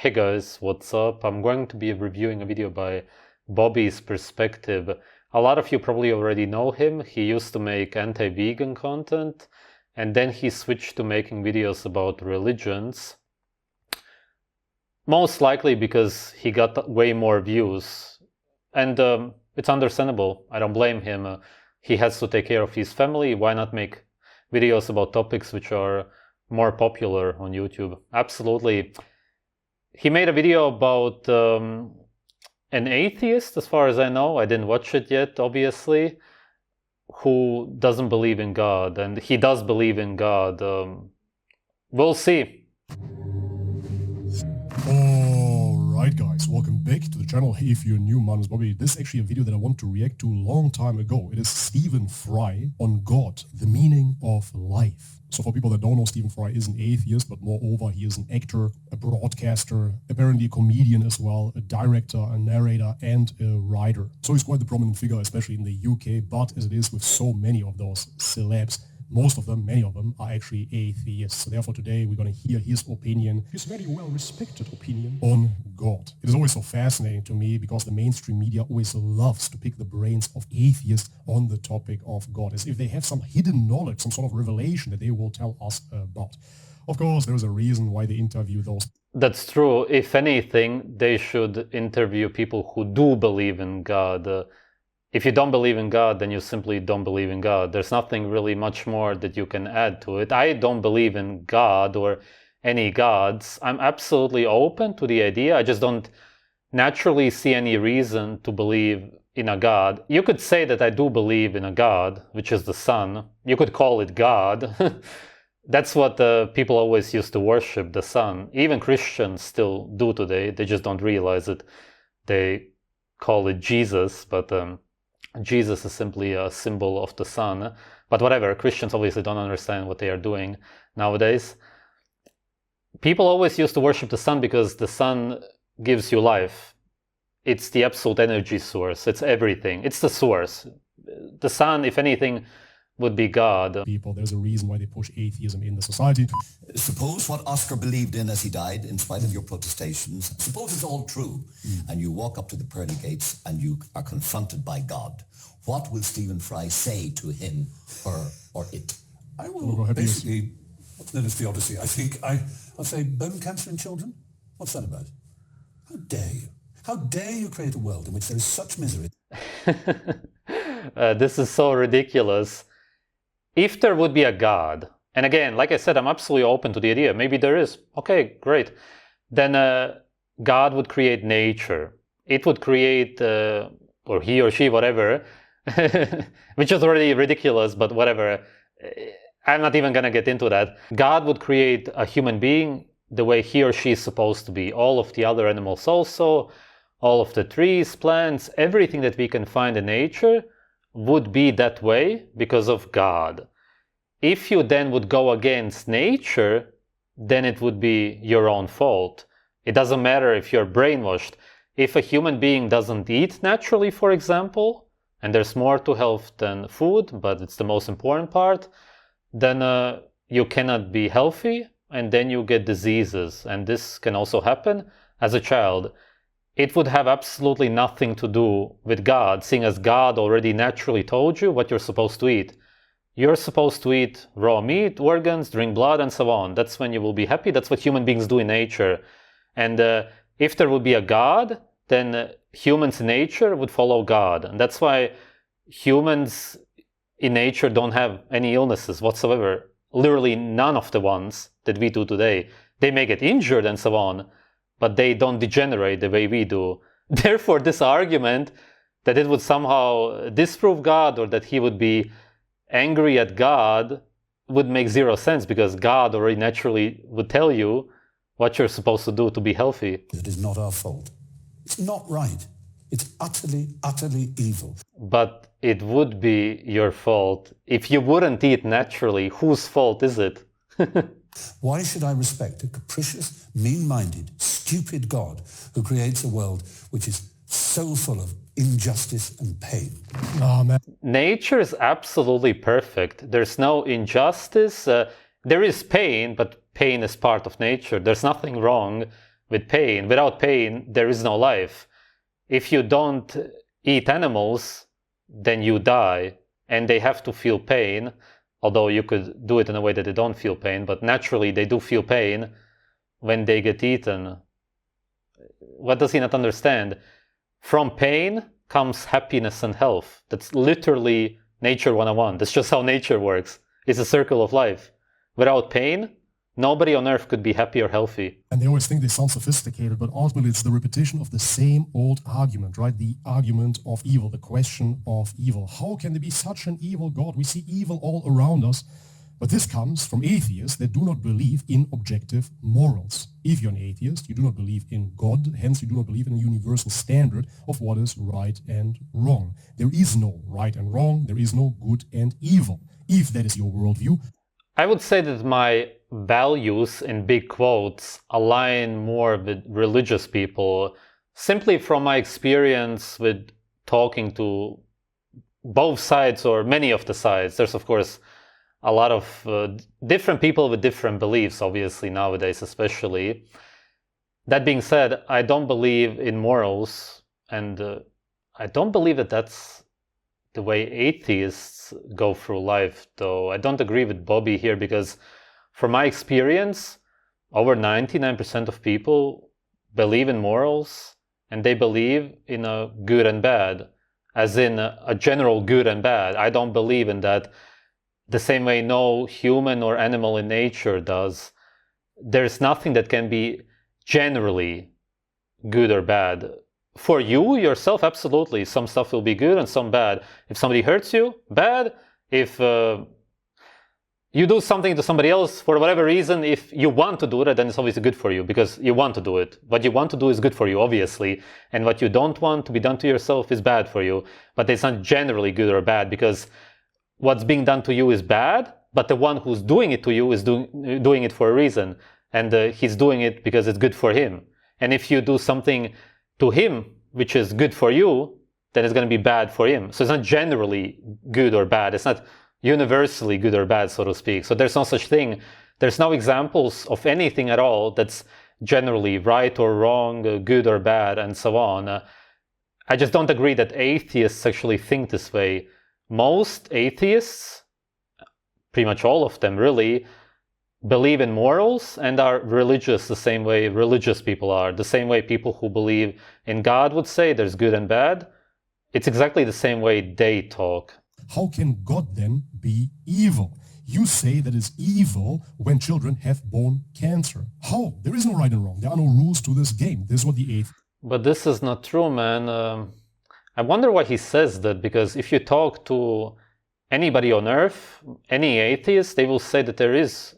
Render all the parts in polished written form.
Hey guys, what's up? I'm going to be reviewing a video by Bobby's Perspective. A lot of you probably already know him. He used to make anti-vegan content, and then he switched to making videos about religions. Most likely because he got way more views. And it's understandable. I don't blame him. He has to take care of his family. Why not make videos about topics which are more popular on YouTube? Absolutely. He made a video about an atheist, as far as I know. I didn't watch it yet, obviously, who doesn't believe in God. And he does believe in God. We'll see. Alright guys, welcome back to the channel. Hey, if you're new, my name is Bobby. This is actually a video that I want to react to a long time ago. It is Stephen Fry on God, the meaning of life. So for people that don't know, Stephen Fry is an atheist, but moreover, he is an actor, a broadcaster, apparently a comedian as well, a director, a narrator, and a writer. So he's quite the prominent figure, especially in the UK, but as it is with so many of those celebs, most of them, many of them, are actually atheists. So therefore today we're going to hear his opinion, his very well-respected opinion on God. It is always so fascinating to me because the mainstream media always loves to pick the brains of atheists on the topic of God, as if they have some hidden knowledge, some sort of revelation that they will tell us about. Of course, there's a reason why they interview those. That's true. If anything, they should interview people who do believe in God. If you don't believe in God, then you simply don't believe in God. There's nothing really much more that you can add to it. I don't believe in God or any gods. I'm absolutely open to the idea. I just don't naturally see any reason to believe in a God. You could say that I do believe in a God, which is the sun. You could call it God. That's what people always used to worship, the sun. Even Christians still do today. They just don't realize it. They call it Jesus, but Jesus is simply a symbol of the sun. But whatever, Christians obviously don't understand what they are doing nowadays. People always used to worship the sun because the sun gives you life. It's the absolute energy source. It's everything. It's the source. The sun, if anything, would be God. People, there's a reason why they push atheism in the society. Suppose what Oscar believed in as he died, in spite of your protestations, suppose it's all true, and you walk up to the pearly gates and you are confronted by God. What will Stephen Fry say to him, her, or it? I will basically, what's known as theodicy, I think. I'll say bone cancer in children? What's that about? How dare you? How dare you create a world in which there is such misery? This is so ridiculous. If there would be a God, and again, like I said, I'm absolutely open to the idea. Maybe there is. Okay, great. Then God would create nature. It would create, or he or she, whatever, which is already ridiculous, but whatever. I'm not even going to get into that. God would create a human being the way he or she is supposed to be. All of the other animals also, all of the trees, plants, everything that we can find in nature would be that way because of God. If you then would go against nature, then it would be your own fault. It doesn't matter if you're brainwashed. If a human being doesn't eat naturally, for example, and there's more to health than food, but it's the most important part, then you cannot be healthy, and then you get diseases. And this can also happen as a child. It would have absolutely nothing to do with God, seeing as God already naturally told you what you're supposed to eat. You're supposed to eat raw meat, organs, drink blood, and so on. That's when you will be happy. That's what human beings do in nature. And if there would be a God, then humans in nature would follow God. And that's why humans in nature don't have any illnesses whatsoever. Literally none of the ones that we do today. They may get injured and so on, but they don't degenerate the way we do. Therefore, this argument that it would somehow disprove God or that he would be angry at God would make zero sense, because God already naturally would tell you what you're supposed to do to be healthy. It is not our fault. It's not right. It's utterly, utterly evil. But it would be your fault. If you wouldn't eat naturally, whose fault is it? Why should I respect a capricious, mean-minded, stupid God who creates a world which is so full of injustice and pain? Oh, man. Nature is absolutely perfect. There's no injustice. There is pain, but pain is part of nature. There's nothing wrong with pain. Without pain, there is no life. If you don't eat animals, then you die, and they have to feel pain, although you could do it in a way that they don't feel pain, but naturally they do feel pain when they get eaten. What does he not understand? From pain comes happiness and health. That's literally nature 101. That's just how nature works. It's a circle of life. Without pain, nobody on earth could be happy or healthy. And they always think they sound sophisticated, but ultimately it's the repetition of the same old argument, right? The argument of evil, the question of evil. How can there be such an evil God? We see evil all around us. But this comes from atheists that do not believe in objective morals. If you're an atheist, you do not believe in God, hence you do not believe in a universal standard of what is right and wrong. There is no right and wrong, there is no good and evil. If that is your worldview, I would say that my values, in big quotes, align more with religious people, simply from my experience with talking to both sides or many of the sides. There's, of course, a lot of different people with different beliefs, obviously, nowadays especially. That being said, I don't believe in morals, and I don't believe that that's the way atheists go through life, though. I don't agree with Bobby here, because from my experience, over 99% of people believe in morals, and they believe in a good and bad, as in a general good and bad. I don't believe in that the same way no human or animal in nature does. There's nothing that can be generally good or bad. For you, yourself, absolutely. Some stuff will be good and some bad. If somebody hurts you, bad. If you do something to somebody else for whatever reason, if you want to do that, then it's obviously good for you because you want to do it. What you want to do is good for you, obviously. And what you don't want to be done to yourself is bad for you. But it's not generally good or bad, because what's being done to you is bad, but the one who's doing it to you is doing it for a reason. And he's doing it because it's good for him. And if you do something to him which is good for you, then it's going to be bad for him. So it's not generally good or bad. It's not universally good or bad, so to speak. So there's no such thing. There's no examples of anything at all that's generally right or wrong, good or bad, and so on. I just don't agree that atheists actually think this way. Most atheists, pretty much all of them really, believe in morals and are religious the same way religious people are. The same way people who believe in God would say there's good and bad. It's exactly the same way they talk. how can God then be evil? You say that it's evil when children have bone cancer. How? There is no right and wrong. There are no rules to this game. This is what the atheist... But this is not true, man. I wonder why he says that, because if you talk to anybody on earth, any atheist, they will say that there is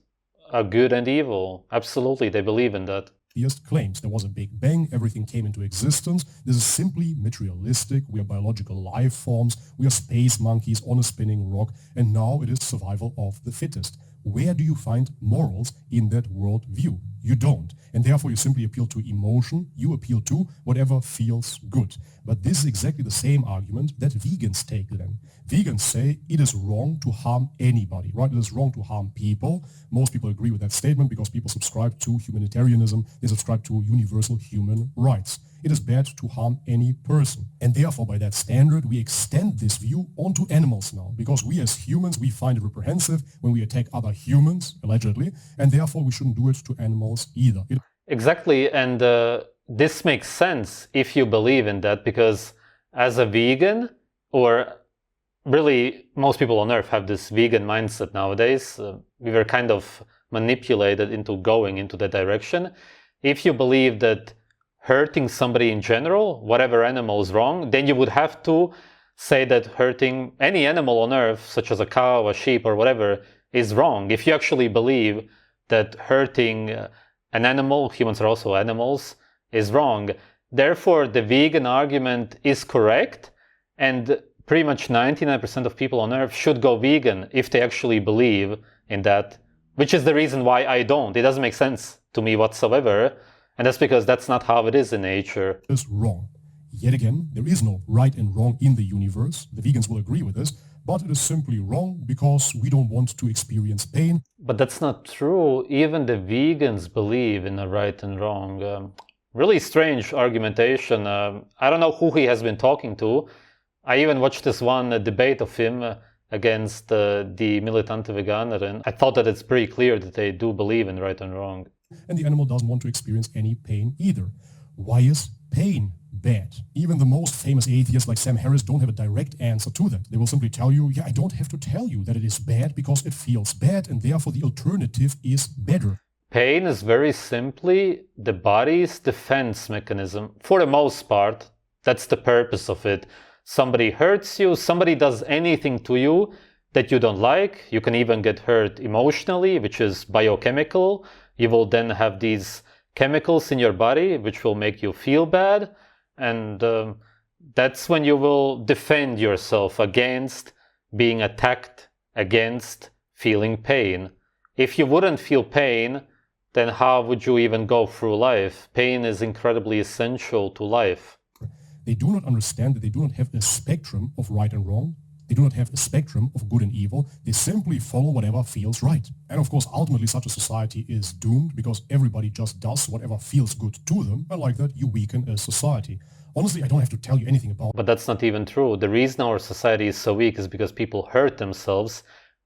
a good and evil. Absolutely, they believe in that. Theist claims there was a big bang, everything came into existence. This is simply materialistic. We are biological life forms. We are space monkeys on a spinning rock. And now it is survival of the fittest. Where do you find morals in that world view? You don't. And therefore you simply appeal to emotion. You appeal to whatever feels good. But this is exactly the same argument that vegans take then. Vegans say it is wrong to harm anybody, right? It is wrong to harm people. Most people agree with that statement because people subscribe to humanitarianism. They subscribe to universal human rights. It is bad to harm any person. And therefore, by that standard, we extend this view onto animals now. Because we as humans, we find it reprehensive when we attack other humans, allegedly, and therefore we shouldn't do it to animals either. Exactly, and this makes sense if you believe in that, because as a vegan, or really most people on earth have this vegan mindset nowadays, we were kind of manipulated into going into that direction. If you believe that hurting somebody in general, whatever animal is wrong, then you would have to say that hurting any animal on earth, such as a cow, a sheep, or whatever, is wrong. If you actually believe that hurting an animal, humans are also animals, is wrong. Therefore, the vegan argument is correct, and pretty much 99% of people on earth should go vegan if they actually believe in that, which is the reason why I don't. It doesn't make sense to me whatsoever. And that's because that's not how it is in nature. Is wrong. Yet again, there is no right and wrong in the universe. The vegans will agree with this. but it is simply wrong because we don't want to experience pain. But that's not true. Even the vegans believe in a right and wrong. Really strange argumentation. I don't know who he has been talking to. I even watched this one debate of him against the Militante Veganer, and I thought that it's pretty clear that they do believe in right and wrong. And the animal doesn't want to experience any pain either. Why is pain bad? Even the most famous atheists like Sam Harris don't have a direct answer to that. They will simply tell you, yeah, I don't have to tell you that it is bad because it feels bad and therefore the alternative is better. Pain is very simply the body's defense mechanism. For the most part, that's the purpose of it. Somebody hurts you, somebody does anything to you that you don't like. You can even get hurt emotionally, which is biochemical. You will then have these chemicals in your body which will make you feel bad. And that's when you will defend yourself against being attacked, against feeling pain. If you wouldn't feel pain, then how would you even go through life? Pain is incredibly essential to life. They do not understand that they do not have a spectrum of right and wrong. They do not have a spectrum of good and evil. They simply follow whatever feels right. And of course, ultimately, such a society is doomed because everybody just does whatever feels good to them. And like that, you weaken a society. Honestly, I don't have to tell you anything about it. But that's not even true. The reason our society is so weak is because people hurt themselves.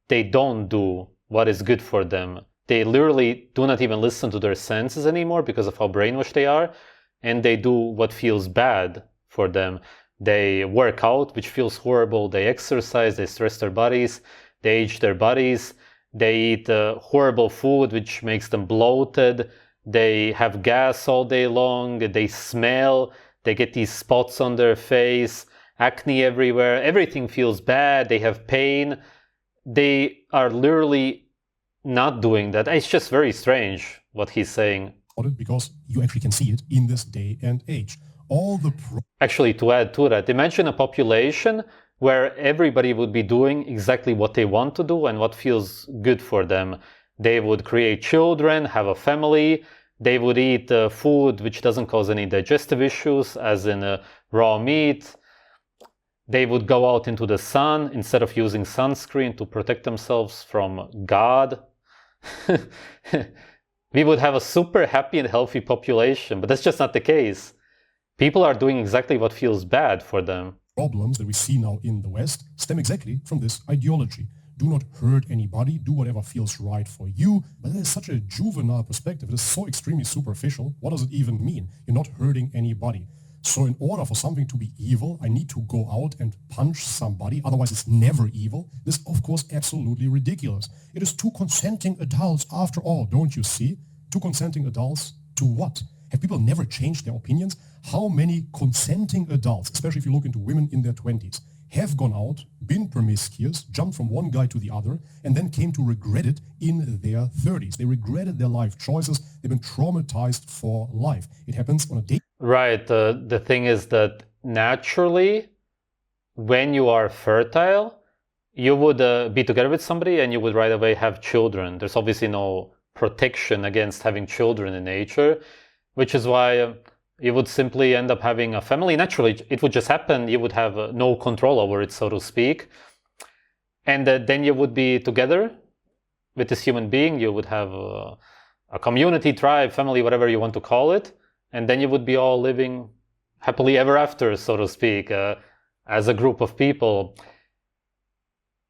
They don't do what is good for them. They literally do not even listen to their senses anymore because of how brainwashed they are. And they do what feels bad for them. They work out, which feels horrible. They exercise, they stress their bodies, they age their bodies. They eat horrible food, which makes them bloated. They have gas all day long. They smell. They get these spots on their face, acne everywhere. Everything feels bad. They have pain. They are literally not doing that. It's just very strange what he's saying. Because you actually can see it in this day and age. Actually, to add to that, imagine a population where everybody would be doing exactly what they want to do and what feels good for them. They would create children, have a family. They would eat food which doesn't cause any digestive issues, as in raw meat. They would go out into the sun instead of using sunscreen to protect themselves from God. We would have a super happy and healthy population, but that's just not the case. People are doing exactly what feels bad for them. Problems that we see now in the West stem exactly from this ideology. Do not hurt anybody, do whatever feels right for you. But that is such a juvenile perspective. It is so extremely superficial. What does it even mean? You're not hurting anybody. So in order for something to be evil, I need to go out and punch somebody, otherwise it's never evil. This is, of course, absolutely ridiculous. It is two consenting adults after all, don't you see? Two consenting adults to what? Have people never changed their opinions? How many consenting adults, especially if you look into women in their 20s, have gone out, been promiscuous, jumped from one guy to the other, and then came to regret it in their 30s. They regretted their life choices. They've been traumatized for life. It happens on a day. Right. The thing is that naturally, when you are fertile, you would be together with somebody and you would right away have children. There's obviously no protection against having children in nature, which is why you would simply end up having a family. Naturally, it would just happen. You would have no control over it, so to speak. And then you would be together with this human being. You would have a community, tribe, family, whatever you want to call it. And then you would be all living happily ever after, so to speak, as a group of people.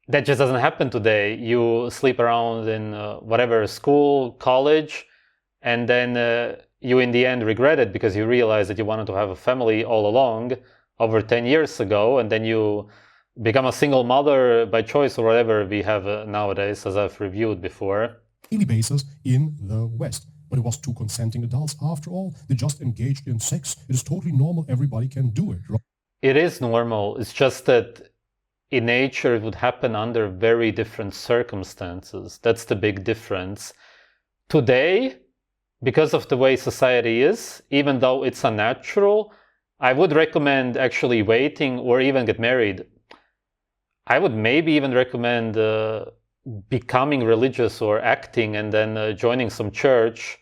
That just doesn't happen today. You sleep around in whatever school, college, and then you in the end regret it because you realize that you wanted to have a family all along over 10 years ago, and then you become a single mother by choice or whatever we have nowadays, as I've reviewed before. Daily basis in the West. But it was two consenting adults after all. They just engaged in sex. It is totally normal. Everybody can do it, right? It is normal. It's just that in nature it would happen under very different circumstances. That's the big difference. Today, because of the way society is, even though it's unnatural, I would recommend actually waiting or even get married. I would maybe even recommend becoming religious or acting and then joining some church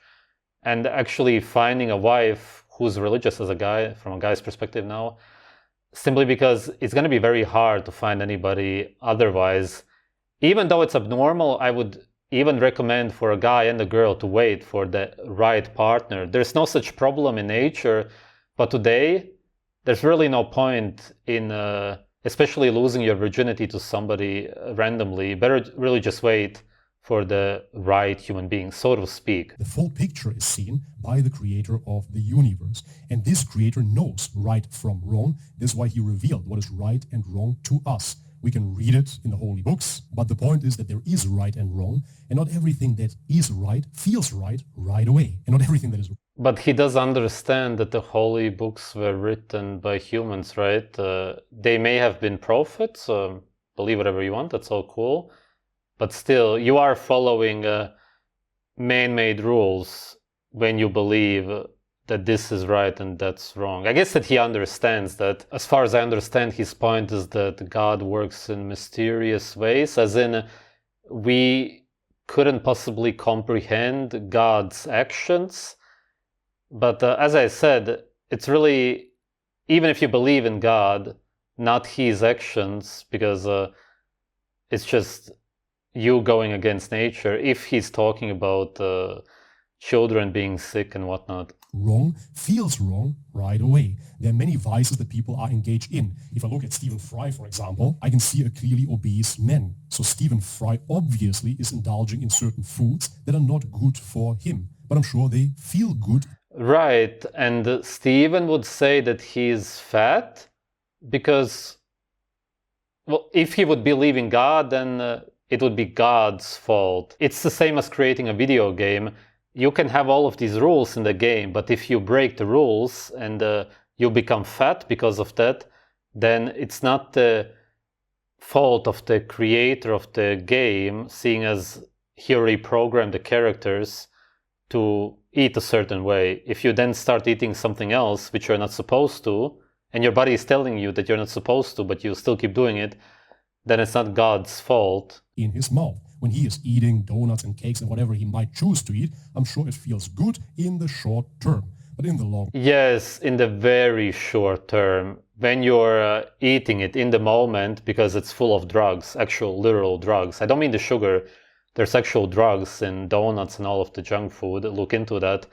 and actually finding a wife who's religious as a guy, from a guy's perspective now, simply because it's going to be very hard to find anybody otherwise. Even though it's abnormal, I would even recommend for a guy and a girl to wait for the right partner. There's no such problem in nature, but today there's really no point in especially losing your virginity to somebody randomly. Better really just wait for the right human being, so to speak. The full picture is seen by the creator of the universe. And this creator knows right from wrong. This is why he revealed what is right and wrong to us. We can read it in the holy books, but the point is that there is right and wrong, and not everything that is right feels right away, and not everything that is. But he does understand that the holy books were written by humans, right? They may have been prophets, believe whatever you want, that's all cool. But still, you are following man-made rules when you believe that this is right and that's wrong. I guess that he understands that. As far as I understand, his point is that God works in mysterious ways, as in we couldn't possibly comprehend God's actions. But as I said, it's really, even if you believe in God, not his actions, because it's just you going against nature, if he's talking about children being sick and whatnot. Wrong feels wrong right away. There are many vices that people are engaged in. If I look at Stephen Fry, for example, I can see a clearly obese man. So Stephen Fry obviously is indulging in certain foods that are not good for him. But I'm sure they feel good. Right, and Stephen would say that he's fat because, well, if he would believe in God, then it would be God's fault. It's the same as creating a video game. You can have all of these rules in the game, but if you break the rules and you become fat because of that, then it's not the fault of the creator of the game, seeing as he reprogrammed the characters to eat a certain way. If you then start eating something else which you're not supposed to, and your body is telling you that you're not supposed to, but you still keep doing it, then it's not God's fault. In his mouth. When he is eating donuts and cakes and whatever he might choose to eat, I'm sure it feels good in the short term. But in the long... Yes, in the very short term. When you're eating it in the moment, because it's full of drugs, actual literal drugs. I don't mean the sugar. There's actual drugs in donuts and all of the junk food. Look into that.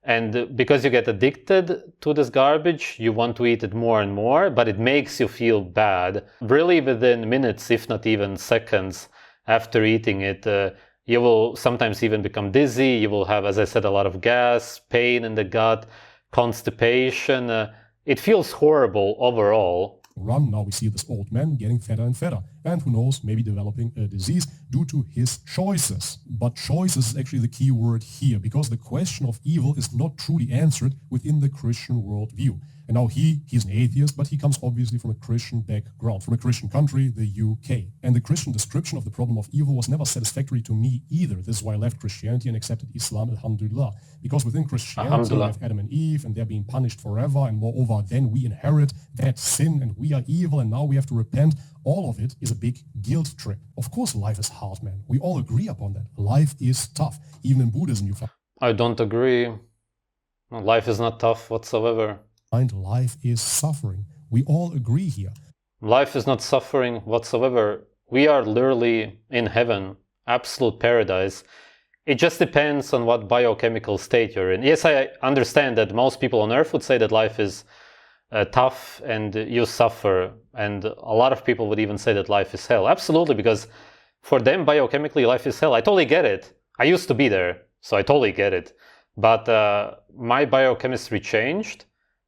And because you get addicted to this garbage, you want to eat it more and more, but it makes you feel bad. Really within minutes, if not even seconds after eating it, you will sometimes even become dizzy. You will have, as I said, a lot of gas, pain in the gut, constipation. It feels horrible overall. Run, now we see this old man getting fatter and fatter, and who knows, maybe developing a disease due to his choices. But choices is actually the key word here, because the question of evil is not truly answered within the Christian worldview. And now he's an atheist, but he comes obviously from a Christian background, from a Christian country, the UK. And the Christian description of the problem of evil was never satisfactory to me either. This is why I left Christianity and accepted Islam, alhamdulillah. Because within Christianity, we have Adam and Eve, and they're being punished forever, and moreover, then we inherit that sin, and we are evil, and now we have to repent. All of it is a big guilt trip. Of course, life is hard, man. We all agree upon that. Life is tough. Even in Buddhism, you I don't agree. Life is not tough whatsoever. find life is suffering. We all agree here. Life is not suffering whatsoever. We are literally in heaven, absolute paradise. It just depends on what biochemical state you're in. Yes, I understand that most people on Earth would say that life is tough and you suffer. And a lot of people would even say that life is hell. Absolutely, because for them, biochemically, life is hell. I totally get it. I used to be there, so I totally get it. But my biochemistry changed.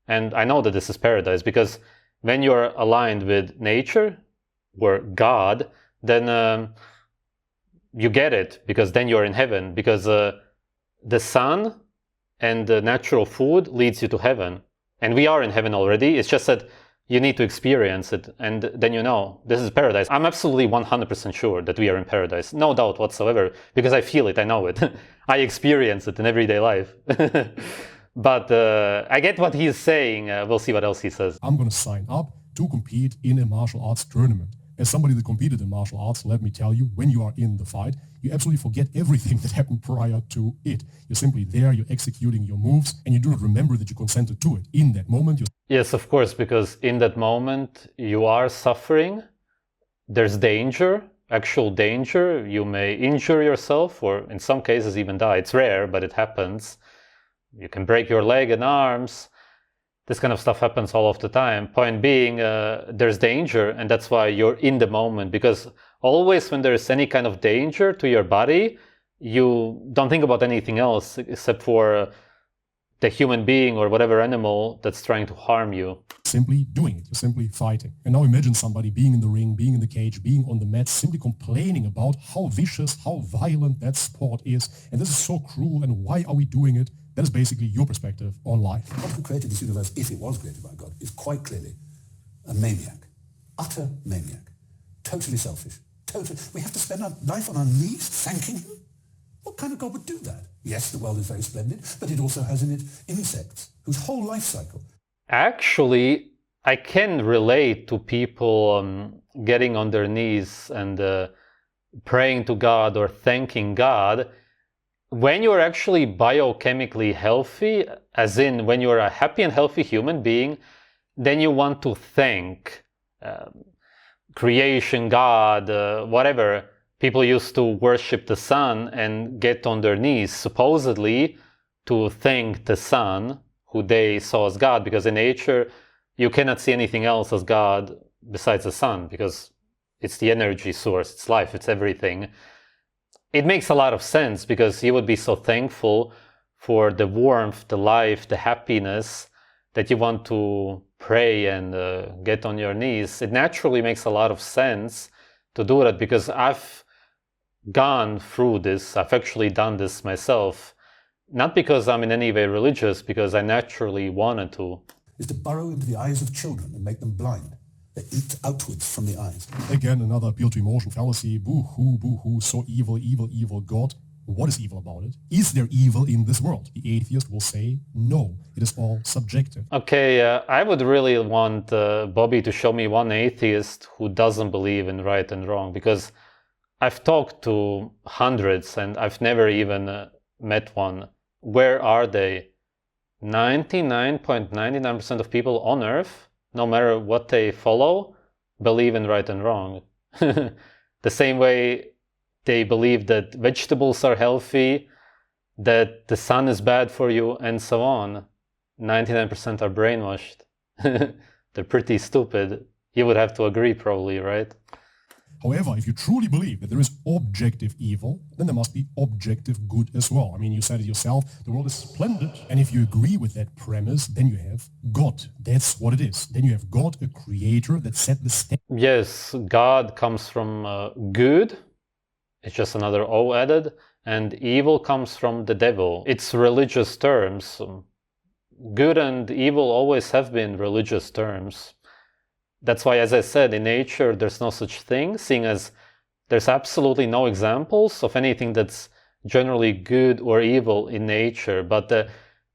And I know that this is paradise, because when you're aligned with nature, or God, then you get it, because then you're in heaven, because the sun and the natural food leads you to heaven. And we are in heaven already. It's just that you need to experience it, and then you know, this is paradise. I'm absolutely 100% sure that we are in paradise. No doubt whatsoever, because I feel it, I know it. I experience it in everyday life. But I get what he's saying. We'll see what else he says. I'm going to sign up to compete in a martial arts tournament. As somebody that competed in martial arts, let me tell you, when you are in the fight, you absolutely forget everything that happened prior to it. You're simply there, you're executing your moves, and you do not remember that you consented to it. In that moment, you're... Yes, of course, because in that moment you are suffering. There's danger, actual danger. You may injure yourself or in some cases even die. It's rare, but it happens. You can break your leg and arms. This kind of stuff happens all of the time. Point being, there's danger, and that's why you're in the moment. Because always when there's any kind of danger to your body, you don't think about anything else except for the human being or whatever animal that's trying to harm you. Simply doing it. You're simply fighting. And now imagine somebody being in the ring, being in the cage, being on the mat, simply complaining about how vicious, how violent that sport is. And this is so cruel, and why are we doing it? That is basically your perspective on life. God who created this universe, if it was created by God, is quite clearly a maniac. Utter maniac. Totally selfish. We have to spend our life on our knees thanking him? What kind of God would do that? Yes, the world is very splendid, but it also has in it insects, whose whole life cycle... Actually, I can relate to people getting on their knees and praying to God or thanking God. When you're actually biochemically healthy, as in when you're a happy and healthy human being, then you want to thank creation, God, whatever. People used to worship the sun and get on their knees, supposedly to thank the sun, who they saw as God, because in nature you cannot see anything else as God besides the sun, because it's the energy source, it's life, it's everything. It makes a lot of sense, because you would be so thankful for the warmth, the life, the happiness, that you want to pray and get on your knees. It naturally makes a lot of sense to do that, because I've gone through this. I've actually done this myself, not because I'm in any way religious, because I naturally wanted to. Is to burrow into the eyes of children and make them blind. They eat outwards from the eyes. Again, another appeal to emotion fallacy. Boo-hoo, so evil, evil, evil God. What is evil about it? Is there evil in this world? The atheist will say no. It is all subjective. Okay, I would really want Bobby to show me one atheist who doesn't believe in right and wrong, because I've talked to hundreds and I've never even met one. Where are they? 99.99% of people on Earth, no matter what they follow, believe in right and wrong. The same way they believe that vegetables are healthy, that the sun is bad for you, and so on. 99% are brainwashed. They're pretty stupid. You would have to agree probably, right? However, if you truly believe that there is objective evil, then there must be objective good as well. I mean, you said it yourself, the world is splendid. And if you agree with that premise, then you have God. That's what it is. Then you have God, a creator that set the standard. Yes, God comes from good. It's just another O added. And evil comes from the devil. It's religious terms. Good and evil always have been religious terms. That's why, as I said, in nature there's no such thing, seeing as there's absolutely no examples of anything that's generally good or evil in nature. But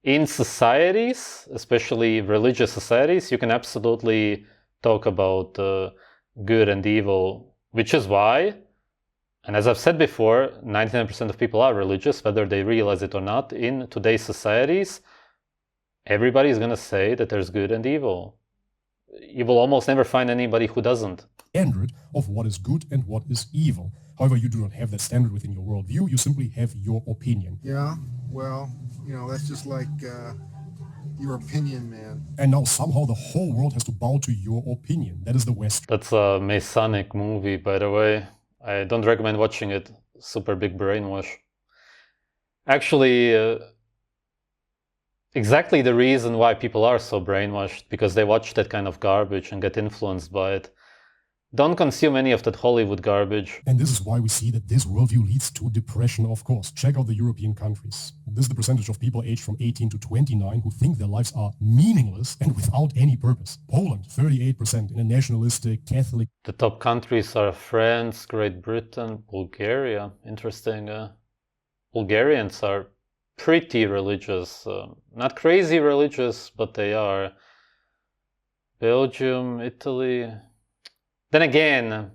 in societies, especially religious societies, you can absolutely talk about good and evil, which is why, and as I've said before, 99% of people are religious, whether they realize it or not. In today's societies, everybody's going to say that there's good and evil. You will almost never find anybody who doesn't. Standard of what is good and what is evil. However, you do not have that standard within your worldview. You simply have your opinion. Yeah, well, that's just like your opinion, man. And now somehow the whole world has to bow to your opinion. That is the West. That's a Masonic movie, by the way. I don't recommend watching it. Super big brainwash. Actually, exactly the reason why people are so brainwashed, because they watch that kind of garbage and get influenced by it. Don't consume any of that Hollywood garbage. And this is why we see that this worldview leads to depression, of course. Check out the European countries. This is the percentage of people aged from 18 to 29 who think their lives are meaningless and without any purpose. Poland, 38% in a nationalistic, Catholic... The top countries are France, Great Britain, Bulgaria. Interesting. Bulgarians are pretty religious. Not crazy religious, but they are. Belgium, Italy... Then again,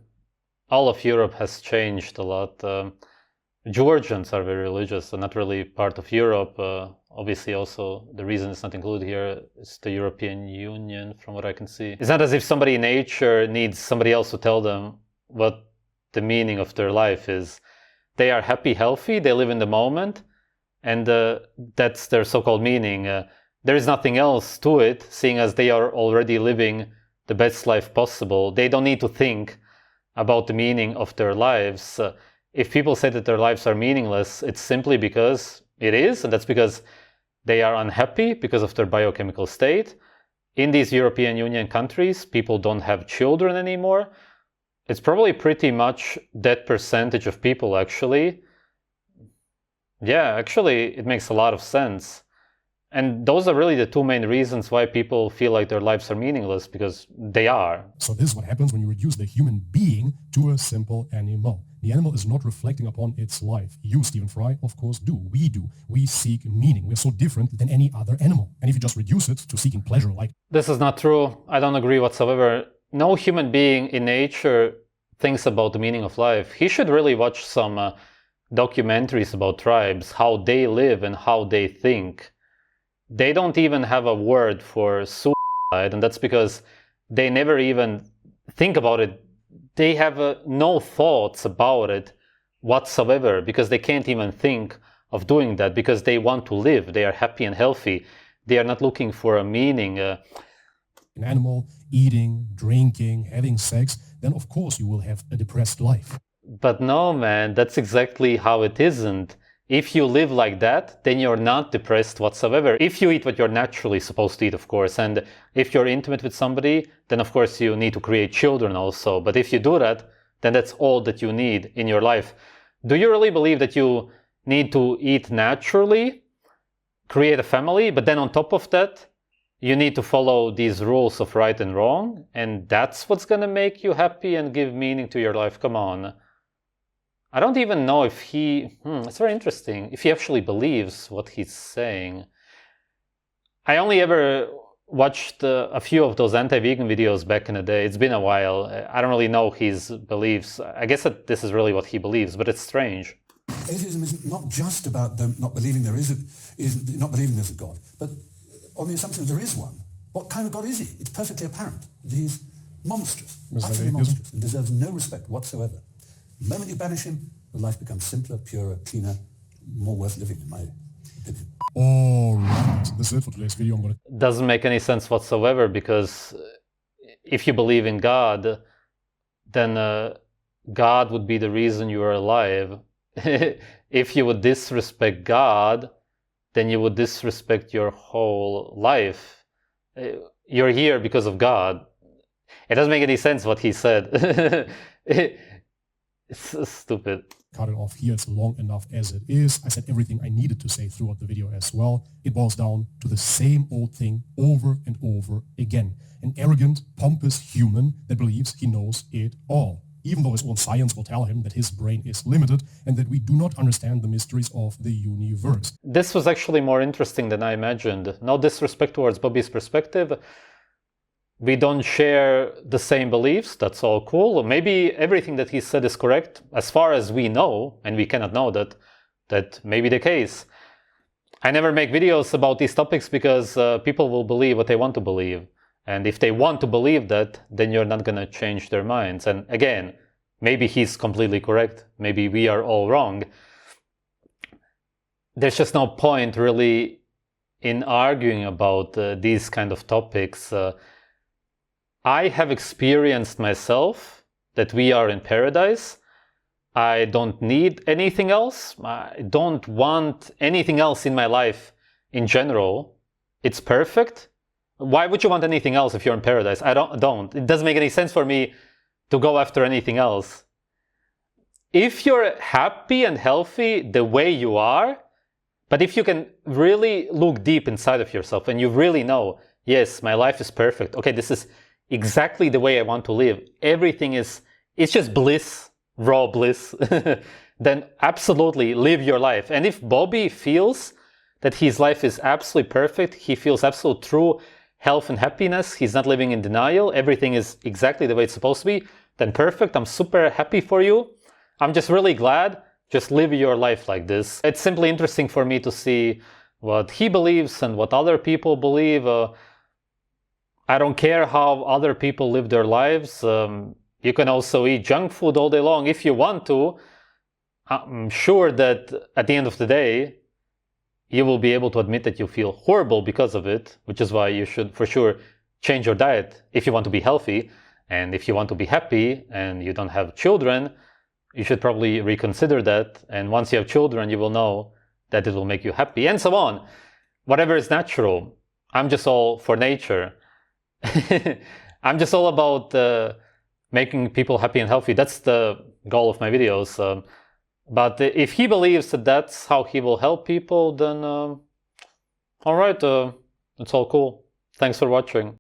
all of Europe has changed a lot. Georgians are very religious and not really part of Europe. Obviously also the reason it's not included here is the European Union, from what I can see. It's not as if somebody in nature needs somebody else to tell them what the meaning of their life is. They are happy, healthy, they live in the moment, and that's their so-called meaning. There is nothing else to it, seeing as they are already living the best life possible. They don't need to think about the meaning of their lives. If people say that their lives are meaningless, it's simply because it is, and that's because they are unhappy because of their biochemical state. In these European Union countries, people don't have children anymore. It's probably pretty much that percentage of people, actually. Yeah, actually, it makes a lot of sense. And those are really the two main reasons why people feel like their lives are meaningless, because they are. So this is what happens when you reduce the human being to a simple animal. The animal is not reflecting upon its life. You, Stephen Fry, of course, do. We do. We seek meaning. We're so different than any other animal. And if you just reduce it to seeking pleasure, like... This is not true. I don't agree whatsoever. No human being in nature thinks about the meaning of life. He should really watch some documentaries about tribes, how they live and how they think. They don't even have a word for suicide, and that's because they never even think about it. They have no thoughts about it whatsoever, because they can't even think of doing that, because they want to live. They are happy and healthy. They are not looking for a meaning. An animal eating, drinking, having sex, then of course you will have a depressed life. But no, man, that's exactly how it isn't. If you live like that, then you're not depressed whatsoever. If you eat what you're naturally supposed to eat, of course, and if you're intimate with somebody, then of course you need to create children also. But if you do that, then that's all that you need in your life. Do you really believe that you need to eat naturally, create a family, but then on top of that, you need to follow these rules of right and wrong, and that's what's gonna make you happy and give meaning to your life? Come on. I don't even know if he... it's very interesting, if he actually believes what he's saying. I only ever watched a few of those anti-vegan videos back in the day. It's been a while. I don't really know his beliefs. I guess that this is really what he believes, but it's strange. Atheism is not just about them not believing not believing there's a God, but on the assumption that there is one. What kind of God is he? It's perfectly apparent. He's monstrous, utterly monstrous, and deserves no respect whatsoever. The moment you banish him, the life becomes simpler, purer, cleaner, more worth living, in my opinion. Alright, this is it for today's video. Doesn't make any sense whatsoever, because if you believe in God, then God would be the reason you are alive. If you would disrespect God, then you would disrespect your whole life. You're here because of God. It doesn't make any sense what he said. It's stupid. Cut it off here. It's long enough as it is. I said everything I needed to say throughout the video as well. It boils down to the same old thing over and over again. An arrogant, pompous human that believes he knows it all, even though his own science will tell him that his brain is limited and that we do not understand the mysteries of the universe. This was actually more interesting than I imagined. No disrespect towards Bobby's perspective. We don't share the same beliefs, that's all cool. Maybe everything that he said is correct, as far as we know, and we cannot know that may be the case. I never make videos about these topics because people will believe what they want to believe. And if they want to believe that, then you're not gonna change their minds. And again, maybe he's completely correct, maybe we are all wrong. There's just no point really in arguing about these kind of topics. I have experienced myself that we are in paradise. I don't need anything else. I don't want anything else in my life in general. It's perfect. Why would you want anything else if you're in paradise? I don't. It doesn't make any sense for me to go after anything else. If you're happy and healthy the way you are, but if you can really look deep inside of yourself and you really know, yes, my life is perfect. Okay, this is exactly the way I want to live. Everything it's just bliss, raw bliss. Then absolutely live your life. And if Bobby feels that his life is absolutely perfect, he feels absolute true health and happiness, he's not living in denial, everything is exactly the way it's supposed to be, then perfect. I'm super happy for you. I'm just really glad. Just live your life like this. It's simply interesting for me to see what he believes and what other people believe. I don't care how other people live their lives. You can also eat junk food all day long if you want to. I'm sure that at the end of the day, you will be able to admit that you feel horrible because of it, which is why you should for sure change your diet if you want to be healthy. And if you want to be happy and you don't have children, you should probably reconsider that. And once you have children, you will know that it will make you happy, and so on. Whatever is natural. I'm just all for nature. I'm just all about making people happy and healthy. That's the goal of my videos. But if he believes that that's how he will help people, then all right, it's all cool. Thanks for watching.